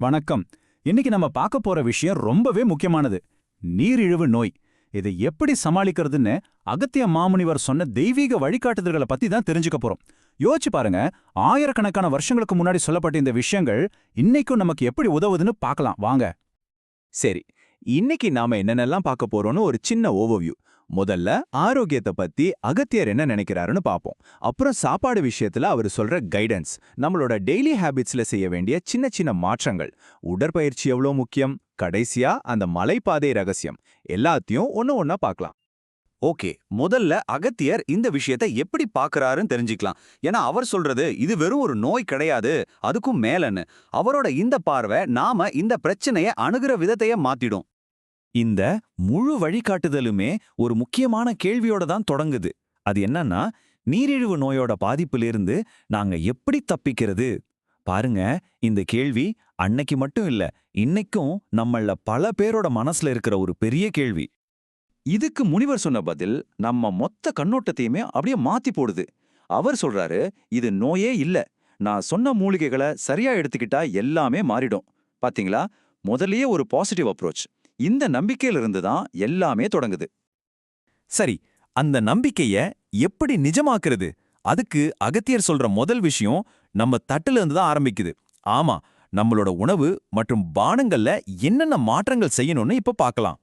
வணக்கம். இன்னைக்கு நம்ம பார்க்க போற விஷயம் ரொம்பவே முக்கியமானது. நீரிழிவு நோய். இதை எப்படி சமாளிக்கிறதுன்னு அகத்திய மாமுனிவர் சொன்ன தெய்வீக வழிகாட்டுதல்களை பத்தி தான் தெரிஞ்சுக்க போறோம். யோசிச்சு பாருங்க, ஆயிரக்கணக்கான வருஷங்களுக்கு முன்னாடி சொல்லப்பட்ட இந்த விஷயங்கள் இன்னைக்கும் நமக்கு எப்படி உதவுதுன்னு பார்க்கலாம் வாங்க. சரி, இன்னைக்கு நாம என்னென்னலாம் பார்க்க போறோம்னு ஒரு சின்ன ஓவர்வியூ. முதல்ல ஆரோக்கியத்தை பத்தி அகத்தியர் என்ன நினைக்கிறாருன்னு பார்ப்போம். அப்புறம் சாப்பாடு விஷயத்துல அவர் சொல்ற கைடன்ஸ், நம்மளோட டெய்லி ஹேபிட்ஸ்ல செய்ய வேண்டிய சின்ன சின்ன மாற்றங்கள், உடற்பயிற்சி எவ்வளோ முக்கியம், கடைசியா அந்த மலைப்பாதை ரகசியம், எல்லாத்தையும் ஒன்னா பார்க்கலாம். ஓகே, முதல்ல அகத்தியர் இந்த விஷயத்தை எப்படி பார்க்கறாருன்னு தெரிஞ்சுக்கலாம். ஏன்னா அவர் சொல்றது இது வெறும் ஒரு நோய் கிடையாது, அதுக்கும் மேலன்னு. அவரோட இந்த பார்வை நாம இந்த பிரச்சனையை அணுகிற விதத்தையே மாத்திடும். இந்த முழு வழிகாட்டுதலுமே ஒரு முக்கியமான கேள்வியோட தான் தொடங்குது. அது என்னன்னா, நீரிழிவு நோயோட பாதிப்பிலிருந்து நாங்க எப்படி தப்பிக்கிறது? பாருங்க, இந்த கேள்வி அன்னைக்கு மட்டும் இல்ல, இன்னைக்கும் நம்மள பல பேரோட மனசுல இருக்கிற ஒரு பெரிய கேள்வி. இதுக்கு முனிவர் சொன்ன பதில் நம்ம மொத்த கண்ணோட்டத்தையுமே அப்படியே மாத்தி போடுது. அவர் சொல்றாரு, இது நோயே இல்ல, நான் சொன்ன மூலிகைகளை சரியா எடுத்துக்கிட்டா எல்லாமே மாறிடும். பாத்தீங்களா, முதல்லயே ஒரு பாசிட்டிவ் அப்ரோச். இந்த நம்பிக்கையிலிருந்து தான் எல்லாமே தொடங்குது. சரி, அந்த நம்பிக்கைய எப்படி நிஜமாக்குறது? அதுக்கு அகத்தியர் சொல்ற முதல் விஷயம் நம்ம தட்டுல இருந்து தான் ஆரம்பிக்குது. ஆமா, நம்மளோட உணவு மற்றும் பானங்கள்ல என்னென்ன மாற்றங்கள் செய்யணும்னு இப்ப பார்க்கலாம்.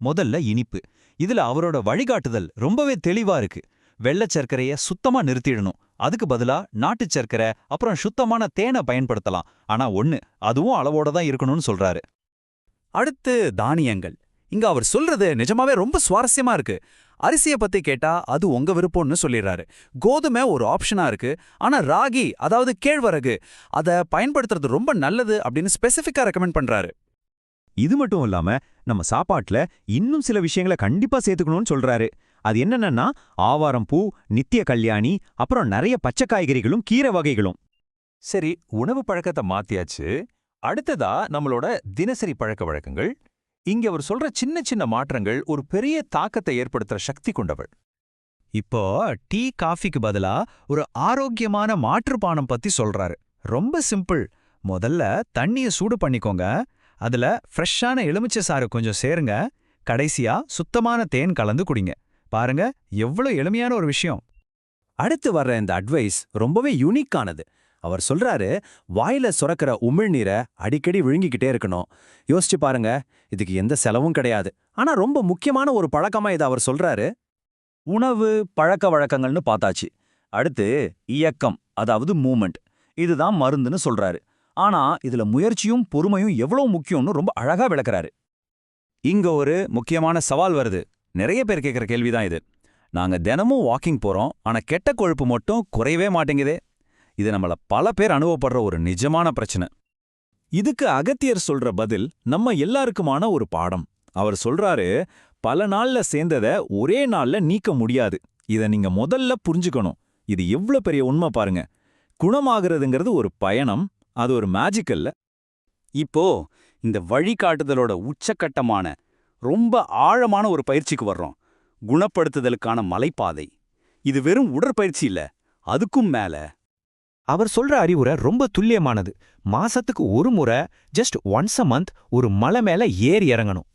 முதல்ல இனிப்பு. இதுல அவரோட வழிகாட்டுதல் ரொம்பவே தெளிவா இருக்கு. வெள்ளச் சர்க்கரைய சுத்தமா நிறுத்திடணும். அதுக்கு பதிலா நாட்டுச் சர்க்கரை அப்புறம் சுத்தமான தேனை பயன்படுத்தலாம். ஆனா அதுவும் அளவோட தான் இருக்கணும்னு சொல்றாரு. அடுத்து தானியங்கள். இங்க அவர் சொல்றது நிஜமாவே ரொம்ப சுவாரஸ்யமா இருக்கு. அரிசிய பத்தி கேட்டா அது உங்க விருப்பம்னு சொல்லிடுறாரு. கோதுமை ஒரு ஆப்ஷனா இருக்கு, ஆனா ராகி அதாவது கேழ்வரகு அதை பயன்படுத்துறது ரொம்ப நல்லது அப்படின்னு ஸ்பெசிஃபிக்கா ரெக்கமெண்ட் பண்றாரு. இது மட்டும் இல்லாம நம்ம சாப்பாட்டுல இன்னும் சில விஷயங்களை கண்டிப்பா சேர்த்துக்கணும்னு சொல்றாரு. அது என்னன்னா, ஆவாரம் பூ, நித்திய கல்யாணி, அப்புறம் நிறைய பச்சை காய்கறிகளும் கீரை வகைகளும். சரி, உணவு பழக்கத்தை மாத்தியாச்சு. அடுத்ததா நம்மளோட தினசரி பழக்க வழக்கங்கள். இங்க அவர் சொல்ற சின்ன சின்ன மாற்றங்கள் ஒரு பெரிய தாக்கத்தை ஏற்படுத்துற சக்தி கொண்டவள். இப்போ டீ காஃபிக்கு பதிலா ஒரு ஆரோக்கியமான மாற்றுப்பானம் பத்தி சொல்றாரு. ரொம்ப சிம்பிள். முதல்ல தண்ணிய சூடு பண்ணிக்கோங்க, அதுல ஃப்ரெஷ்ஷான எலுமிச்சை சாறு கொஞ்சம் சேருங்க, கடைசியா சுத்தமான தேன் கலந்து குடிங்க. பாருங்க, எவ்வளவு எளிமையான ஒரு விஷயம். அடுத்து வர்ற இந்த அட்வைஸ் ரொம்பவே யூனிக்கானது. அவர் சொல்றாரு, வாயில சுரக்கிற உமிழ்நீரை அடிக்கடி விழுங்கிக்கிட்டே இருக்கணும். யோசிச்சு பாருங்க, இதுக்கு எந்த செலவும் கிடையாது. ஆனா ரொம்ப முக்கியமான ஒரு பழக்கமா இதை அவர் சொல்றாரு. உணவு பழக்க வழக்கங்கள்னு பார்த்தாச்சு. அடுத்து இயக்கம், அதாவது மூமெண்ட். இதுதான் மருந்துன்னு சொல்றாரு. ஆனா இதுல முயற்சியும் பொறுமையும் எவ்வளவு முக்கியம்னு ரொம்ப அழகா விளக்குறாரு. இங்க ஒரு முக்கியமான சவால் வருது. நிறைய பேர் கேட்கிற கேள்விதான் இது. நாங்க தினமும் வாக்கிங் போறோம், ஆனா கெட்ட கொழுப்பு மட்டும் குறையவே மாட்டேங்குதே. இது நம்மள பல பேர் அனுபவப்படுற ஒரு நிஜமான பிரச்சனை. இதுக்கு அகத்தியர் சொல்ற பதில் நம்ம எல்லாருக்குமான ஒரு பாடம். அவர் சொல்றாரு, பல நாள்ல சேர்ந்தத ஒரே நாள்ல நீக்க முடியாது. இத நீங்க முதல்ல புரிஞ்சுக்கணும். இது எவ்வளவு பெரிய உண்மை பாருங்க. குணமாகிறதுங்கிறது ஒரு பயணம், அது ஒரு மேஜிக் அல்ல. இப்போ இந்த வழிகாட்டுதலோட உச்சக்கட்டமான ரொம்ப ஆழமான ஒரு பயிற்சிக்கு வர்றோம். குணப்படுத்துதலுக்கான மலைப்பாதை. இது வெறும் உடற்பயிற்சி இல்ல, அதுக்கும் மேல. அவர் சொல்ற அறிவுரை ரொம்ப துல்லியமானது. மாசத்துக்கு ஒரு முறை, ஜஸ்ட் ஒன்ஸ் அ மந்த், ஒரு மலை மேல ஏறி இறங்கணும்.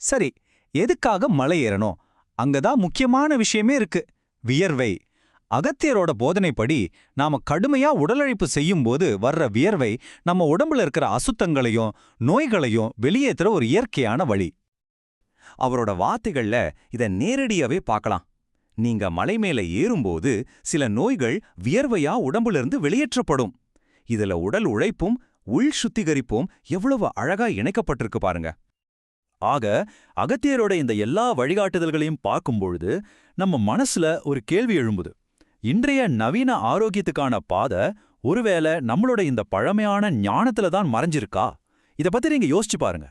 சரி, எதுக்காக மலை ஏறணும்? அங்கதான் முக்கியமான விஷயமே இருக்கு, வியர்வை. அகத்தியரோட போதனைப்படி நாம கடுமையா உடலுழைப்பு செய்யும்போது வர்ற வியர்வை நம்ம உடம்புல இருக்கிற அசுத்தங்களையும் நோய்களையும் வெளியேற்றுற ஒரு இயற்கையான வழி. அவரோட வார்த்தைகள்ல இதை நேரடியாவே பார்க்கலாம். நீங்க மலை மேல ஏறும்போது சில நோய்கள் வியர்வையா உடம்புல வெளியேற்றப்படும். இதுல உடல் உழைப்பும் உள் சுத்திகரிப்பும் எவ்வளவு அழகா இணைக்கப்பட்டிருக்கு பாருங்க. ஆக அகத்தியரோட இந்த எல்லா வழிகாட்டுதல்களையும் பார்க்கும்பொழுது நம்ம மனசுல ஒரு கேள்வி எழும்புது. இன்றைய நவீன ஆரோக்கியத்துக்கான பாதை ஒருவேளை நம்மளோட இந்த பழமையான ஞானத்துல தான் மறைஞ்சிருக்கா? இத பத்தி நீங்க யோசிச்சு பாருங்க.